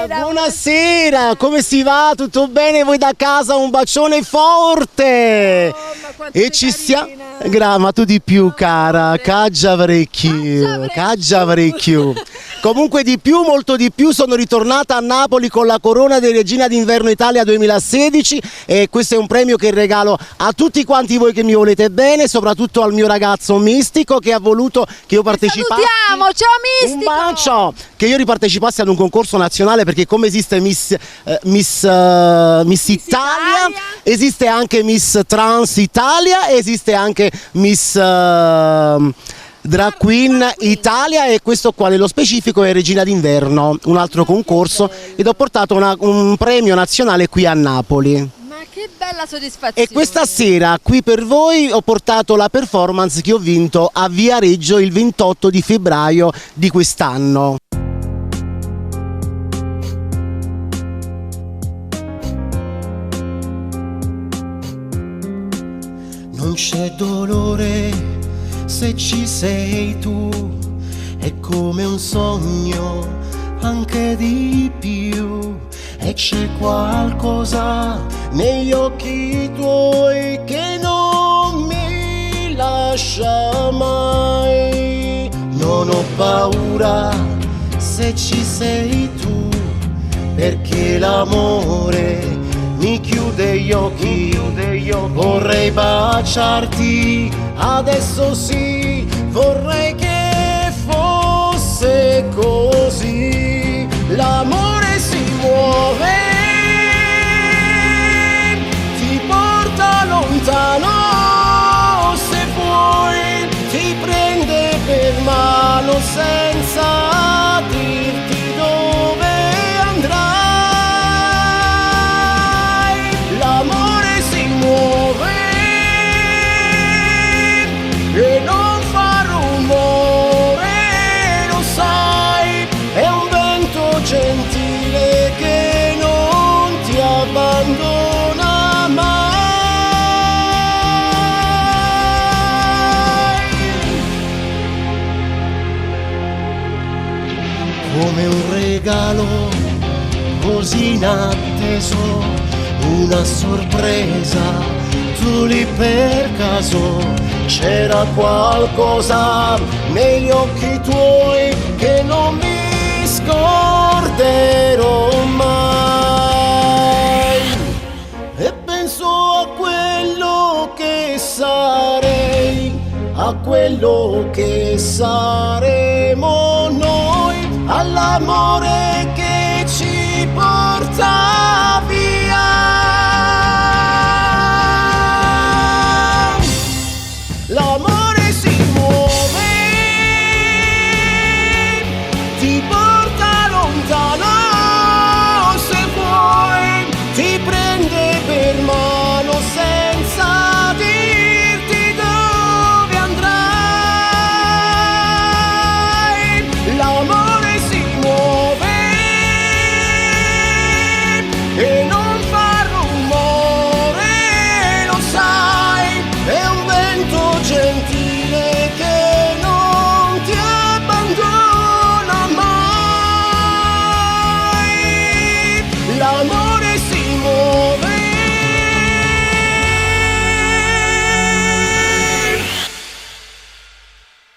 Buonasera, come si va? Tutto bene? Voi da casa? Un bacione forte! E ci siamo. Ma tu di più, cara, caggia parecchio. Comunque di più, molto di più, sono ritornata a Napoli con la corona di Regina d'Inverno Italia 2016 e questo è un premio che regalo a tutti quanti voi che mi volete bene, soprattutto al mio ragazzo Mistico che ha voluto che io partecipassi. Salutiamo, ciao Mistico! Un bacio! Che io ripartecipassi ad un concorso nazionale, perché come esiste Miss Italia, esiste anche Miss Trans Italia, esiste anche Miss Drag Queen Italia, e questo qua nello specifico è Regina d'Inverno, un altro concorso, ed ho portato un premio nazionale qui a Napoli. Ma che bella soddisfazione! E questa sera qui per voi ho portato la performance che ho vinto a Viareggio il 28 di febbraio di quest'anno. Non c'è dolore se ci sei tu, è come un sogno, anche di più. E c'è qualcosa negli occhi tuoi che non mi lascia mai. Non ho paura se ci sei tu, perché l'amore mi chiude gli occhi. Vorrei baciarti, adesso sì, vorrei che fosse così. L'amore si muove, ti porta lontano, se vuoi ti prende per mano senza dirti dove andrai. L'amore si muove e non fa rumore, lo sai, è un vento gentile che non ti abbandona mai. Come un regalo così inatteso, una sorpresa, tu lì per caso. C'era qualcosa negli occhi tuoi che non mi scorderò mai. E penso a quello che sarei, a quello che saremo noi, all'amore che